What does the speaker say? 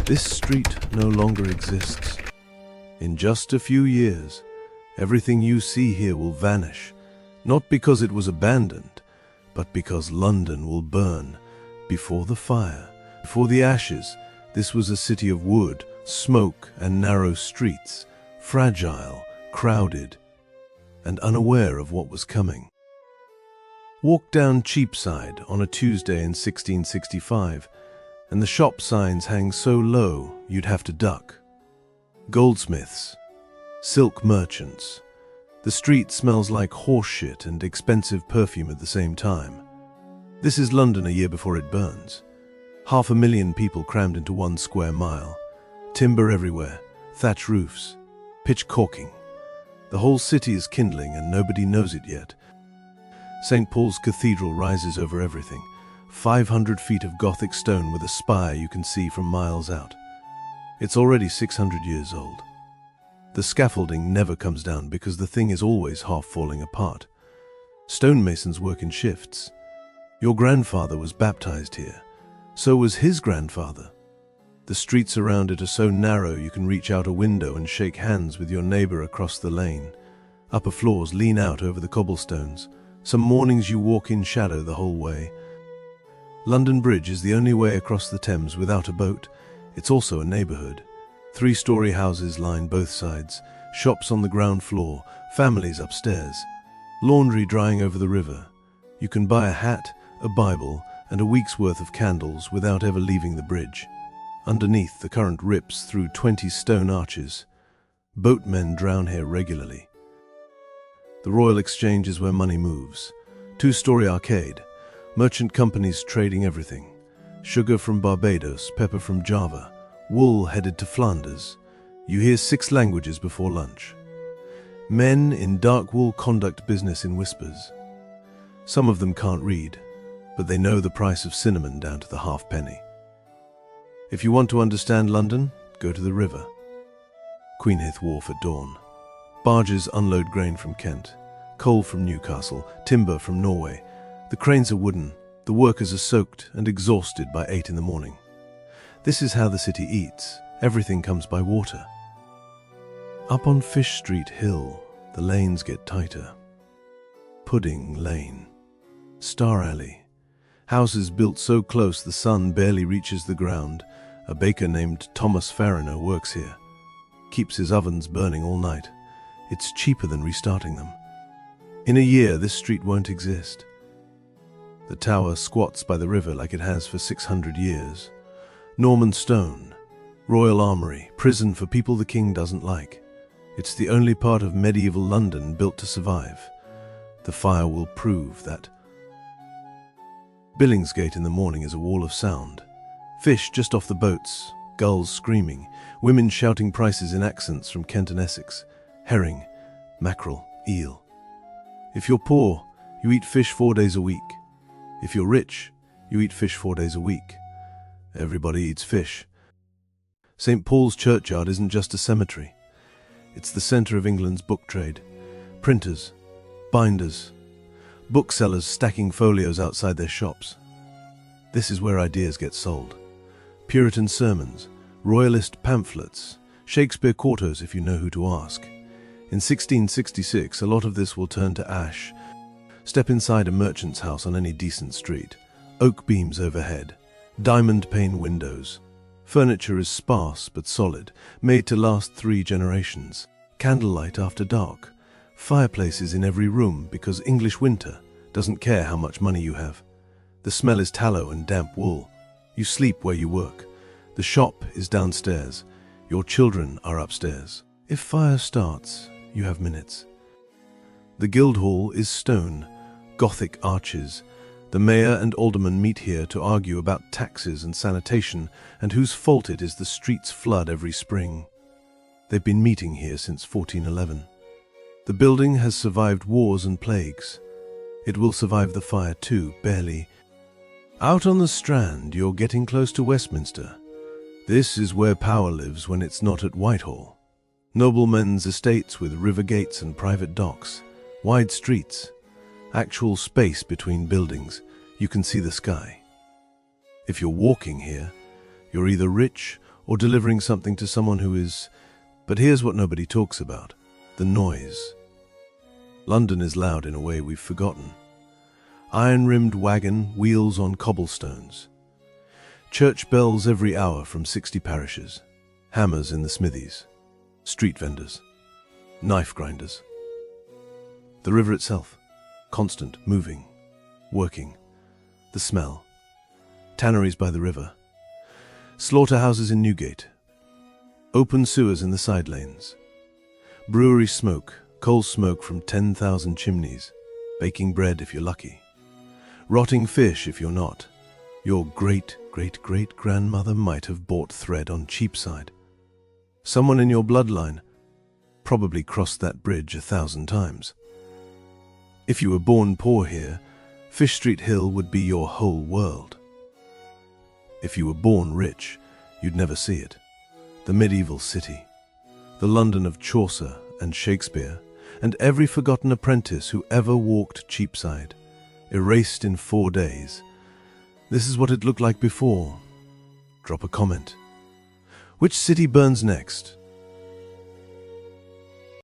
This street no longer exists. In just a few years, everything you see here will vanish, not because it was abandoned, but because London will burn before the fire, before the ashes. This was a city of wood, smoke, and narrow streets, fragile, crowded, and unaware of what was coming. Walk down Cheapside on a Tuesday in 1665, and the shop signs hang so low you'd have to duck. Goldsmiths, silk merchants. The street smells like horse shit and expensive perfume at the same time. This is London a year before it burns. 500,000 people crammed into 1 square mile. Timber everywhere, thatch roofs, pitch corking. The whole city is kindling and nobody knows it yet. St. Paul's Cathedral rises over everything. 500 feet of Gothic stone with a spire you can see from miles out. It's already 600 years old. The scaffolding never comes down because the thing is always half falling apart. Stonemasons work in shifts. Your grandfather was baptized here. So was his grandfather. The streets around it are so narrow you can reach out a window and shake hands with your neighbor across the lane. Upper floors lean out over the cobblestones. Some mornings you walk in shadow the whole way. London Bridge is the only way across the Thames without a boat. It's also a neighborhood. 3-story houses line both sides, shops on the ground floor, families upstairs, laundry drying over the river. You can buy a hat, a Bible, and a week's worth of candles without ever leaving the bridge. Underneath, the current rips through 20 stone arches. Boatmen drown here regularly. The Royal Exchange is where money moves. 2-story arcade, merchant companies trading everything. Sugar from Barbados, pepper from Java, wool headed to Flanders. You hear 6 languages before lunch. Men in dark wool conduct business in whispers. Some of them can't read, but they know the price of cinnamon down to the halfpenny. If you want to understand London, go to the river. Queenhithe Wharf at dawn. Barges unload grain from Kent, coal from Newcastle, timber from Norway. The cranes are wooden, the workers are soaked and exhausted by 8 in the morning. This is how the city eats. Everything comes by water. Up on Fish Street Hill, the lanes get tighter. Pudding Lane. Star Alley. Houses built so close the sun barely reaches the ground. A baker named Thomas Fariner works here. Keeps his ovens burning all night. It's cheaper than restarting them. In a year, this street won't exist. The tower squats by the river like it has for 600 years. Norman stone, royal armory, prison for people the king doesn't like. It's the only part of medieval London built to survive. The fire will prove that. Billingsgate in the morning is a wall of sound. Fish just off the boats, gulls screaming, women shouting prices in accents from Kent and Essex. Herring, mackerel, eel. If you're poor, you eat fish 4 days a week. If you're rich, you eat fish 4 days a week. Everybody eats fish. St. Paul's churchyard isn't just a cemetery. It's the centre of England's book trade. Printers, binders, booksellers stacking folios outside their shops. This is where ideas get sold. Puritan sermons, royalist pamphlets, Shakespeare quartos if you know who to ask. In 1666, a lot of this will turn to ash. Step inside a merchant's house on any decent street. Oak beams overhead, diamond pane windows. Furniture is sparse but solid, made to last 3 generations. Candlelight after dark. Fireplaces in every room because English winter doesn't care how much money you have. The smell is tallow and damp wool. You sleep where you work. The shop is downstairs. Your children are upstairs. If fire starts, you have minutes. The Guildhall is stone, Gothic arches. The mayor and aldermen meet here to argue about taxes and sanitation and whose fault it is the streets flood every spring. They've been meeting here since 1411. The building has survived wars and plagues. It will survive the fire too, barely. Out on the Strand, you're getting close to Westminster. This is where power lives when it's not at Whitehall. Noblemen's estates with river gates and private docks, wide streets, actual space between buildings. You can see the sky. If you're walking here, you're either rich or delivering something to someone who is... But here's what nobody talks about: the noise. London is loud in a way we've forgotten. Iron-rimmed wagon, wheels on cobblestones. Church bells every hour from 60 parishes. Hammers in the smithies. Street vendors. Knife grinders. The river itself, constant, moving, working. The smell. Tanneries by the river. Slaughterhouses in Newgate. Open sewers in the side lanes. Brewery smoke, coal smoke from 10,000 chimneys. Baking bread if you're lucky. Rotting fish if you're not. Your great-great-great-grandmother might have bought thread on Cheapside. Someone in your bloodline probably crossed that bridge 1,000 times. If you were born poor here, Fish Street Hill would be your whole world. If you were born rich, you'd never see it. The medieval city, the London of Chaucer and Shakespeare, and every forgotten apprentice who ever walked Cheapside, erased in 4 days. This is what it looked like before. Drop a comment. Which city burns next?